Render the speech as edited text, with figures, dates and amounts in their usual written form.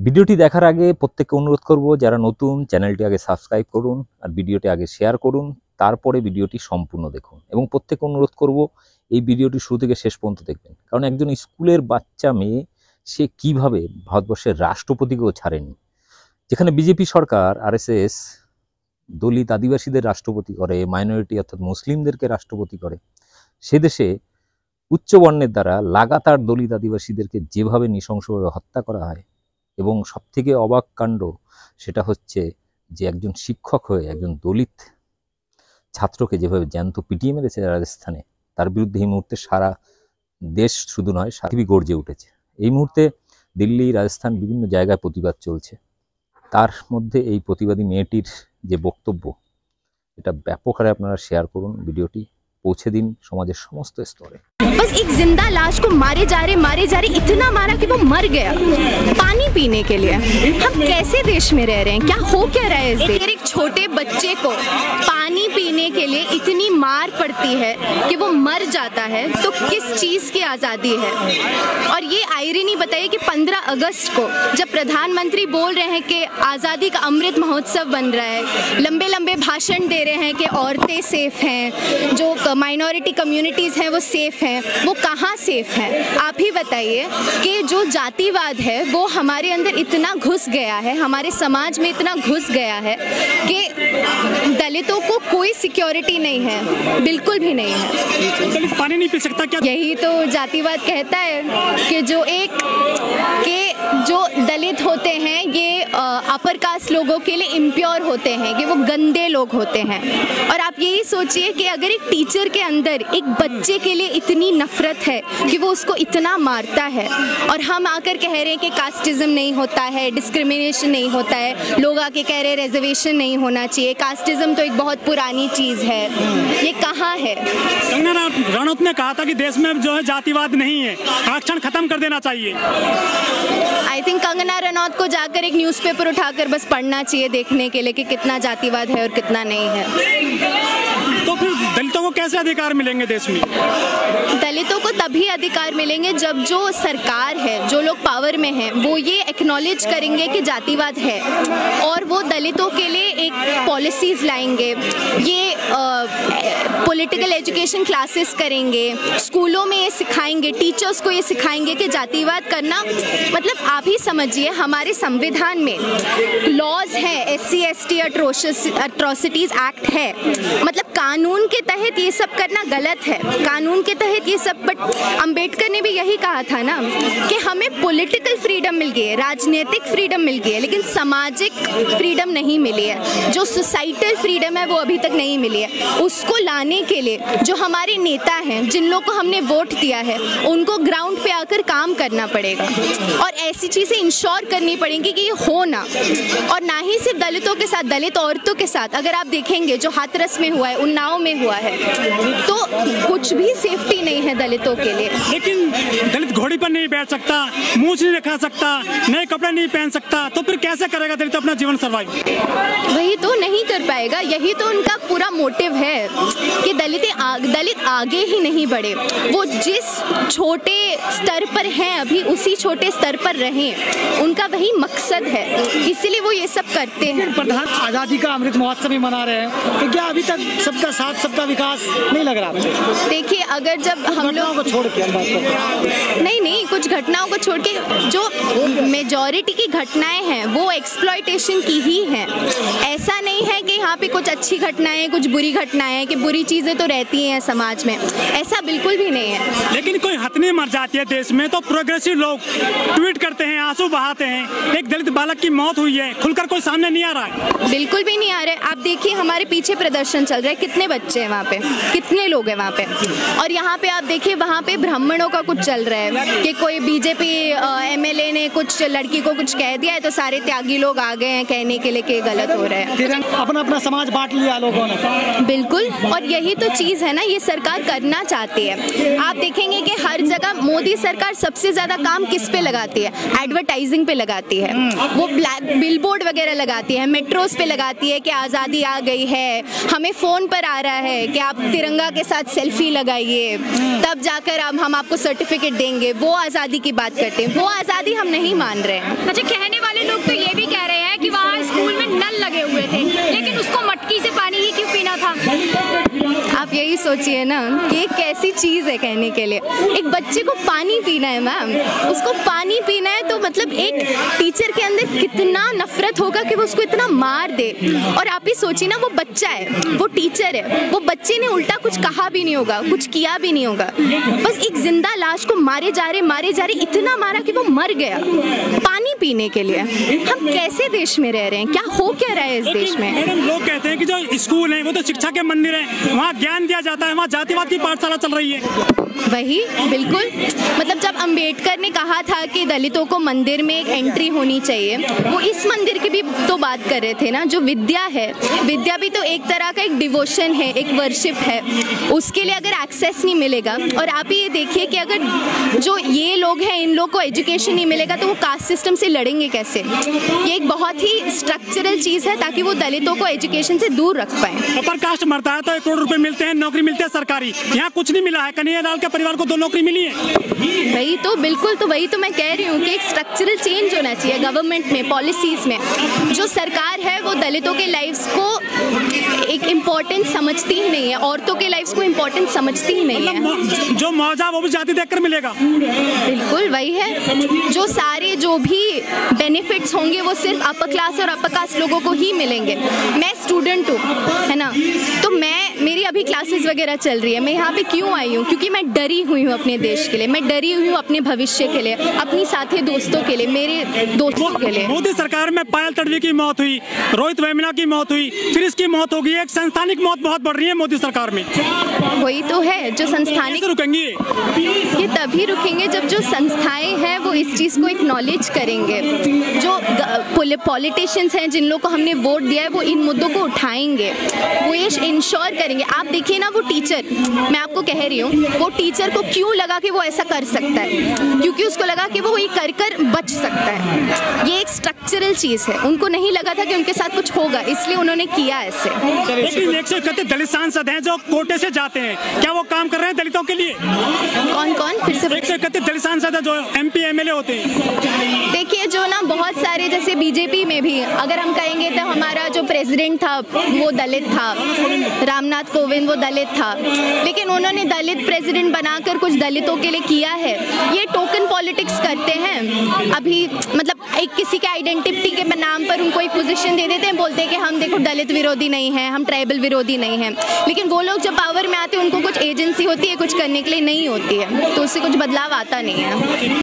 ভিডিওটি দেখার আগে প্রত্যেককে অনুরোধ করব, যারা নতুন চ্যানেলটি আগে সাবস্ক্রাইব করুন আর ভিডিওটি আগে শেয়ার করুন, তারপরে ভিডিওটি সম্পূর্ণ দেখুন। এবং প্রত্যেককে অনুরোধ করব এই ভিডিওটি শুরু থেকে শেষ পর্যন্ত দেখবেন, কারণ একজন স্কুলের বাচ্চা মেয়ে সে কিভাবে ভারতবর্ষের রাষ্ট্রপতিকেও ছাড়েনি। যেখানে বিজেপি সরকার আরএসএস দলিত আদিবাসীদের রাষ্ট্রপতি করে, মাইনরিটি অর্থাৎ মুসলিমদেরকে রাষ্ট্রপতি করে, সে দেশে উচ্চবর্ণের দ্বারা লাগাতার দলিত আদিবাসীদেরকে যেভাবে নৃশংসভাবে হত্যা করা হয়, এবং সবথেকে অবাক কাণ্ড সেটা হচ্ছে যে একজন শিক্ষক হয়ে একজন দলিত ছাত্রকে যেভাবে জ্যান্ত পিটিয়ে মেরেছে রাজস্থানে, তার বিরুদ্ধে এই মুহূর্তে সারা দেশ শুধু নয় সারা পৃথিবী গর্জে উঠেছে। এই মুহূর্তে দিল্লি, রাজস্থান বিভিন্ন জায়গায় প্রতিবাদ চলছে। তার মধ্যে এই প্রতিবাদী মেয়েটির যে বক্তব্য, এটা ব্যাপক হারে আপনারা শেয়ার করুন, ভিডিওটি পৌঁছে দিন সমাজের সমস্ত স্তরে। बस एक जिंदा लाश को मारे जा रहे इतना मारा कि वो मर गया पानी पीने के लिए। हम कैसे देश में रह रहे हैं, क्या हो क्या रहा है इस देश? एक छोटे बच्चे को पानी पीने के लिए इतनी मार पड़ती है कि वो मर जाता है, तो किस चीज की आज़ादी है? और ये आयरनी बताइए कि 15 अगस्त को जब प्रधानमंत्री बोल रहे हैं कि आज़ादी का अमृत महोत्सव बन रहा है, लंबे लंबे भाषण दे रहे हैं कि औरतें सेफ हैं, जो माइनॉरिटी कम्युनिटीज़ हैं वो सेफ हैं, वो कहाँ सेफ है? आप ही बताइए कि जो जातिवाद है वो हमारे अंदर इतना घुस गया है, हमारे समाज में इतना घुस गया है कि दलितों को कोई सिक्योरिटी नहीं है, बिल्कुल भी नहीं है। दलित पानी नहीं पी सकता क्या? यही तो जातिवाद कहता है कि जो दलित होते हैं ये अपर कास्ट लोगों के लिए इम्प्योर होते हैं, कि वो गंदे लोग होते हैं। और आप यही सोचिए कि अगर एक टीचर के अंदर एक बच्चे के लिए इतनी नफरत है कि वो उसको इतना मारता है, और हम आकर कह रहे हैं कि कास्टिज्म नहीं होता है, डिस्क्रिमिनेशन नहीं होता है, लोग आके कह रहे हैं रिजर्वेशन नहीं होना चाहिए, कास्टिज्म तो एक बहुत पुरानी चीज़ है, ये कहाँ है? कंगना रनौत ने कहा था कि देश में जो है जातिवाद नहीं है, आरक्षण खत्म कर देना चाहिए। आई थिंक कंगना रनौत को जाकर एक न्यूज़पेपर उठाकर बस पढ़ना चाहिए, देखने के लिए कि कितना जातिवाद है और कितना नहीं है। तो फिर दलितों को कैसे अधिकार मिलेंगे देश में? दलितों को तभी अधिकार मिलेंगे जब जो सरकार है, जो लोग पावर में हैं, वो ये एक्नॉलेज करेंगे कि जातिवाद है, और वो दलितों के लिए एक पॉलिसीज़ लाएंगे, ये पॉलिटिकल एजुकेशन क्लासेस करेंगे, स्कूलों में ये सिखाएंगे, टीचर्स को ये सिखाएंगे कि जातिवाद करना मतलब आप ही समझिए, हमारे संविधान में लॉज हैं, SC/ST अट्रोसिटीज़ एक्ट है, मतलब कानून के तहत ये सब करना गलत है, कानून के तहत ये सब। बट अंबेडकर ने भी यही कहा था ना कि हमें पॉलिटिकल फ्रीडम मिल गई है, राजनीतिक फ्रीडम मिल गई है, लेकिन सामाजिक फ्रीडम नहीं मिली है, जो सोसाइटल फ्रीडम है वो अभी तक नहीं मिली है। उसको लाने के लिए जो हमारे नेता हैं, जिन लोगों को हमने वोट दिया है, उनको ग्राउंड पे आकर काम करना पड़ेगा, और ऐसी चीज़ें इंश्योर करनी पड़ेंगी कि ये हो ना। और ना ही सिर्फ दलितों के साथ, दलित औरतों के साथ अगर आप देखेंगे जो हाथरस में हुआ है, उन्नाव में हुआ है, तो कुछ भी सेफ्टी नहीं है दलितों के लिए। लेकिन दलित घोड़ी पर नहीं बैठ सकता, मूछ नहीं रखा सकता, नए कपड़े नहीं पहन सकता, तो फिर कैसे करेगा दलित अपना जीवन सर्वाइव? वही तो नहीं कर पाएगा, यही तो उनका पूरा मोटिव है कि दलित आगे ही नहीं बढ़े, वो जिस छोटे स्तर पर हैं अभी उसी छोटे स्तर पर रहें, उनका वही मकसद है, इसीलिए वो ये सब करते हैं। प्रधान आज़ादी का अमृत महोत्सव भी मना रहे हैं, तो क्या अभी तक सबका साथ सबका विकास नहीं लग रहा? देखिए, अगर जब हम लोग को छोड़ के नहीं कुछ घटनाओं को छोड़ के जो मेजॉरिटी की घटनाएं हैं वो एक्सप्लॉयटेशन की ही हैं। ऐसा नहीं है कि यहाँ पे कुछ अच्छी घटनाएं, कुछ बुरी घटनाएं, कि बुरी चीज़ें तो रहती हैं समाज में, ऐसा बिल्कुल भी नहीं है। लेकिन कोई हथनी मर जाती है देश में तो प्रोग्रेसिव लोग ट्वीट करते हैं, आंसू बहाते हैं, एक दलित बालक की मौत हुई है, खुलकर कोई सामने नहीं आ रहा है। बिल्कुल भी नहीं आ रहा है। आप देखिए हमारे पीछे प्रदर्शन चल रहा है, कितने बच्चे हैं वहाँ पे, कितने लोग हैं वहाँ पे, और यहाँ पे आप देखिए वहाँ पे ब्राह्मणों का कुछ चल रहा है कि कोई बीजेपी MLA ने कुछ लड़की को कुछ कह दिया है तो सारे त्यागी लोग आ गए हैं कहने के लिए कि गलत हो रहा है। अपना अपना समाज बांट लिया लोगों ने। बिल्कुल, और यही तो चीज़ है ना, ये सरकार करना चाहती है। आप देखेंगे कि हर जगह मोदी सरकार सबसे ज़्यादा काम किस पे लगाती है? एडवर्टाइजिंग पे लगाती है, वो ब्लैक बिलबोर्ड वगैरह लगाती है, मेट्रोस पे लगाती है कि आज़ादी आ गई है, हमें फ़ोन पर आ रहा है कि आप तिरंगा के साथ सेल्फी लगाइए, तब जाकर अब हम आपको सर्टिफिकेट देंगे। वो आज़ादी की बात करते हैं, वो आज़ादी हम नहीं मान रहे हैं। अच्छा, कहने वाले आप यही सोचिए ना कि ये कैसी चीज़ है कहने के लिए। एक बच्चे को पानी पीना है मैम, उसको पानी पीना है तो मतलब एक टीचर के अंदर कितना नफरत होगा कि वो उसको इतना मार दे। और आप ही सोचिए ना, वो बच्चा है, वो टीचर है, वो बच्चे ने उल्टा कुछ कहा भी नहीं होगा, कुछ किया भी नहीं होगा, बस एक जिंदा लाश को मारे जा रहे इतना मारा कि वो मर गया पानी पीने के लिए। हम कैसे देश में रह रहे हैं? क्या हो क्या रहा है इस देश में? मैडम, लोग कहते हैं कि जो स्कूल है वो तो शिक्षा के मंदिर है, वहाँ ज्ञान दिया जाता है, वहाँ जातिवाद की पाठशाला चल रही है। वही बिल्कुल, मतलब जब अंबेडकर ने कहा था कि दलितों को मंदिर में एक एंट्री होनी चाहिए, वो इस मंदिर की भी तो बात कर रहे थे ना। जो विद्या है, विद्या भी तो एक तरह का एक डिवोशन है, एक वर्शिप है, उसके लिए अगर एक्सेस नहीं मिलेगा, और आप ये देखिए कि अगर जो ये लोग हैं इन लोग को एजुकेशन नहीं मिलेगा तो वो कास्ट सिस्टम से लड़ेंगे कैसे? ये एक बहुत ही स्ट्रक्चरल चीज़ है ताकि वो दलितों को एजुकेशन से दूर रख पाए। अपर कास्ट मरता है तो 1 करोड़ रुपए मिलते हैं, नौकरी मिलती है सरकारी, यहाँ कुछ नहीं मिला है। कन्हैया लाल के परिवार को 2 नौकरी मिली है। वही तो, बिल्कुल, तो वही तो मैं कह रही हूँ कि एक स्ट्रक्चरल चेंज होना चाहिए गवर्नमेंट में, पॉलिसीज में। जो सरकार है वो दलितों के लाइफ्स को एक इम्पोर्टेंस समझती ही नहीं है, औरतों के लाइफ्स को इम्पोर्टेंस समझती ही नहीं है। जो मुआवजा वो भी जाति देखकर मिलेगा। बिल्कुल वही है, जो सारे जो भी बेनिफिट्स होंगे वो सिर्फ अपर क्लास और अपर कास्ट लोगों को ही मिलेंगे। मैं स्टूडेंट हूँ, है ना, तो मेरी अभी क्लासेस वगैरह चल रही है। मैं यहाँ पे क्यों आई हूँ? क्योंकि मैं डरी हुई हूँ अपने देश के लिए, मैं डरी हुई हूँ अपने भविष्य के लिए, अपनी साथी दोस्तों के लिए, मेरे दोस्तों के लिए। मोदी सरकार में पायल तडवी की मौत हुई, रोहित वेमुला की मौत हुई, फिर इसकी मौत होगी। एक संस्थानिक मौत बहुत बढ़ रही है मोदी सरकार में। वही तो है, जो संस्थानिक रुकेंगे ये तभी रुकेंगे जब जो संस्थाएं हैं वो इस चीज़ को एक्नॉलेज करेंगे। जो पॉलिटिशियंस हैं जिन लोगों को हमने वोट दिया है वो इन मुद्दों को उठाएंगे, वो ये इंश्योर करेंगे। आप देखिए ना, वो टीचर, मैं आपको कह रही हूँ, वो टीचर को क्यों लगा कि वो ऐसा कर सकता है? क्योंकि उसको लगा कि वो ये कर बच सकता है। ये एक स्ट्रक्चरल चीज़ है, उनको नहीं लगा था कि उनके साथ कुछ होगा, इसलिए उन्होंने किया ऐसे। लेकिन 131 दलित सांसद हैं जो कोटे से जाते हैं, क्या वो काम कर रहे हैं दलितों के लिए? कौन कौन? फिर से 131 दलित सांसद है जो MP MLA होते हैं। देखिए, जो ना बहुत सारे, जैसे बीजेपी में भी अगर हम कहेंगे तो हमारा जो प्रेसिडेंट था वो दलित था, रामनाथ कोविंद वो दलित था, लेकिन उन्होंने दलित प्रेसिडेंट बनाकर कुछ दलितों के लिए किया है। ये टोकन पॉलिटिक्स करते हैं अभी, मतलब एक किसी के आइडेंटिटी के नाम पर उनको एक पोजीशन दे देते हैं, बोलते हैं कि हम देखो दलित विरोधी नहीं हैं, हम ट्राइबल विरोधी नहीं हैं, लेकिन वो लोग जब पावर में आते हैं उनको कुछ एजेंसी होती है कुछ करने के लिए, नहीं होती है, तो उससे कुछ बदलाव आता नहीं है।